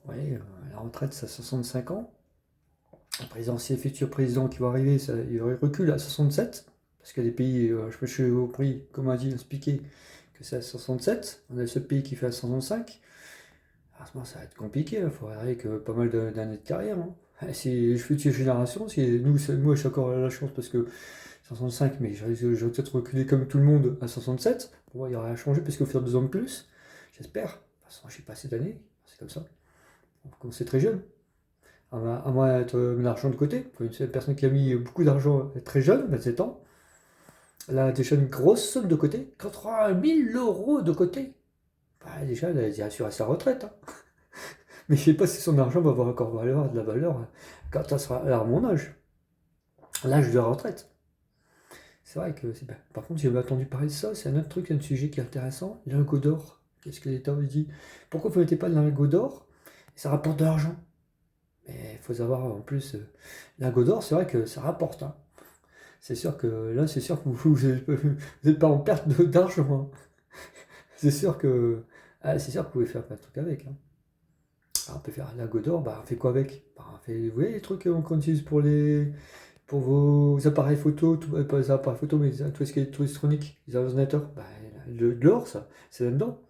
Oui, la retraite, c'est à 65 ans. Le président, si les futurs présidents qui vont arriver, il recule à 67. Parce qu'il y a des pays, je suis au prix, comme on a dit, expliqué, que c'est à 67. On a le seul pays qui fait à 65. Alors, ça va être compliqué, il faudrait avec pas mal d'années de carrière, hein. Si les futures générations, si nous, moi je suis encore à la chance parce que 65, mais j'aurais peut-être reculé comme tout le monde à 67. Pour moi, il n'y aurait rien changé parce qu'il faut faire 2 ans de plus. J'espère. De toute façon, je n'ai pas assez d'années. C'est comme ça. On va commencer très jeune. À moins d'être mis l'argent de côté. Une personne qui a mis beaucoup d'argent très jeune, 27 ans, elle a déjà une grosse somme de côté. 80 000 € de côté. Bah, déjà, elle a déjà assuré sa retraite, hein. Mais je ne sais pas si son argent va avoir encore de la valeur quand elle sera à mon âge. L'âge de la retraite. C'est vrai que c'est bien. Par contre, j'avais entendu parler de ça, c'est un autre truc, un sujet qui est intéressant. Lingot d'or. Qu'est-ce que l'État avait dit? Pourquoi vous ne mettez pas de lingot d'or? Ça rapporte de l'argent. Mais il faut savoir en plus, lingot d'or, c'est vrai que ça rapporte, hein. C'est sûr que là, c'est sûr que vous n'êtes pas en perte d'argent, hein. C'est sûr que. Ah, c'est sûr que vous pouvez faire plein de trucs avec, hein. Alors, on peut faire un lingot d'or, bah, on fait quoi avec? Bah, on fait, vous voyez les trucs qu'on utilise pour vos appareils photo, pas les appareils photo, mais tout ce qui est électronique, les ordinateurs, bah, de l'or, ça, c'est là-dedans,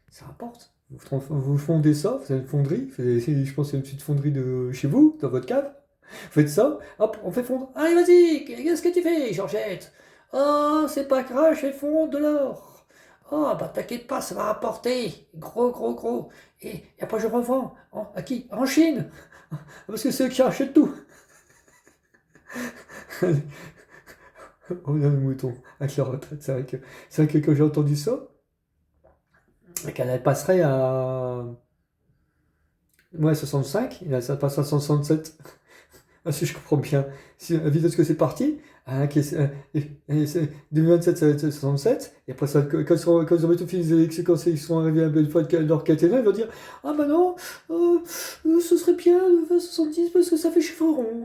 ça rapporte. Vous fondez ça, vous avez une fonderie, je pense que c'est une petite fonderie de chez vous, dans votre cave, vous faites ça, hop, on fait fondre. Allez, vas-y, qu'est-ce que tu fais, Georgette? Oh, c'est pas grave, je fais fondre de l'or. Oh, bah t'inquiète pas, ça va rapporter. Gros, gros, gros. Et après, je revends. À qui? En Chine. Parce que c'est eux qui achètent tout. On a le mouton avec la retraite. C'est vrai que quand j'ai entendu ça, qu'elle passerait à. Ouais, 65, et là, ça passe à 67. Ah, si je comprends bien. Si, vite est-ce que c'est parti, hein, 2027, ça va être 67, et après, ça, quand ils auront tout fini les élections, quand ils seront arrivés à une fois de leur quinquennat, ils vont dire: ah bah non, ce serait bien de faire 70 parce que ça fait chiffre rond.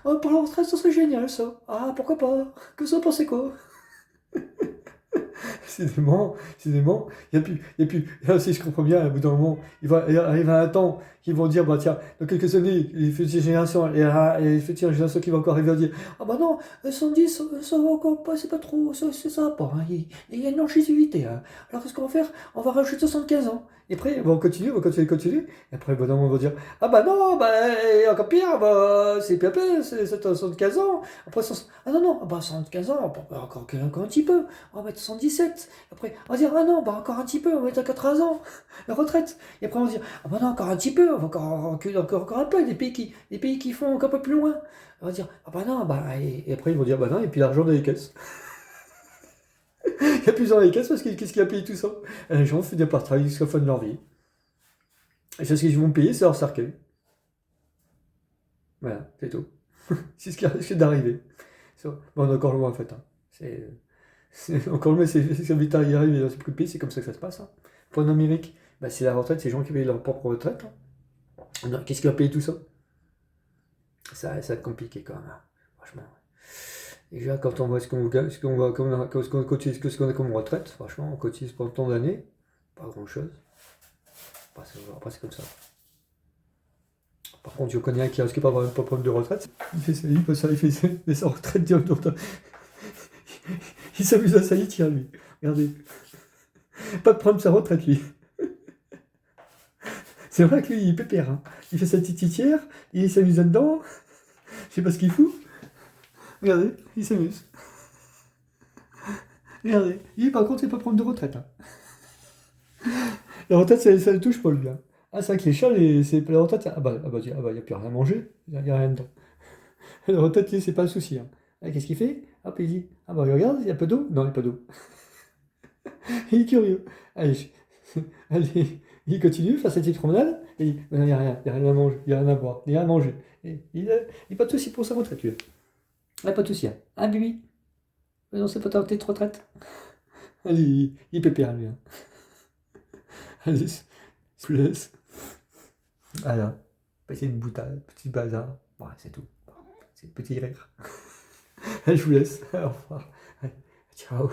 Ah, pour la retraite, ça serait génial ça. Ah, pourquoi pas? Que vous en pensez quoi? Décidément, là aussi je comprends bien, au bout d'un moment, il va arriver un temps qu'ils vont dire, bah tiens, dans quelques années, les futures générations, les futures générations qui vont encore arriver à dire, ah bah non, 110, ça va encore pas, c'est pas trop, ça va pas, hein, il y a une longévité, hein. Alors qu'est-ce qu'on va faire? On va rajouter 75 ans. Et après, on va continuer. Et après, bon, on va dire, ah bah non, bah, encore pire, bah, c'est pire, c'est 75 ans. Après, ah non, non, ah bah 75 ans, bah, encore un petit peu. On va mettre 77. Après, on va dire, ah non, bah encore un petit peu, on va mettre à 80 ans, la retraite. Et après, on va dire, ah bah non, encore un petit peu, on va encore un peu, des pays qui font encore un peu plus loin. On va dire, ah bah non, bah, et après, ils vont dire, bah non, et puis l'argent dans les caisses. Il n'y a plus dans les caisses parce que qu'est-ce qui a payé tout ça? Les gens finissent par travailler jusqu'à la fin de leur vie. Et ce qu'ils vont payer, c'est leur cercueil. Voilà, c'est tout. C'est ce qui risque d'arriver. Bon, on est encore loin en fait, hein. C'est encore loin, c'est vite y arriver dans ces petits pays, c'est comme ça que ça se passe, hein. Pour en Amérique, bah, c'est la retraite, c'est les gens qui payent leur propre retraite, hein. Non, qu'est-ce qui va payer tout ça? Ça va être compliqué quand même, hein, franchement. Déjà, quand on voit ce qu'on cotise, ce qu'on a comme retraite, franchement, on cotise pendant tant d'années, pas grand-chose. Après, c'est comme ça. Par contre, je connais un qui risque pas d'avoir un problème de retraite. Il fait sa retraite directement. Il s'amuse à ça, il tient lui. Regardez. Pas de problème de sa retraite, lui. C'est vrai que lui, il est pépère, hein. Il fait sa petite titière, il s'amuse là-dedans. Je sais pas ce qu'il fout. Regardez, il s'amuse. Regardez. Lui, par contre, il peut prendre de retraite, hein. La retraite, ça ne touche pas, lui, hein. Ah, c'est vrai que les chats, c'est la retraite. Il n'y a plus rien à manger. Il n'y a rien dedans. La retraite, lui, c'est pas le souci, hein. Ah, qu'est-ce qu'il fait? Hop, il dit, ah bah regarde, il y a pas d'eau? Non, il n'y a pas d'eau. Il est curieux. Allez, allez, il continue, faire sa petite promenade, et il dit, il n'y a rien, il n'y a rien à manger, il n'y a rien à boire, il n'y a rien à manger. Et il n'a pas de souci pour sa retraite, lui. Il n'a pas de souci, hein. Ah, Bibi, non, c'est pas ta petite retraite. Allez, il est pépère, lui, hein. Allez, je vous laisse. Voilà, passer une boutade, petit bazar. Voilà, c'est tout. C'est le petit rire. Allez, je vous laisse. Au revoir. Allez, ciao.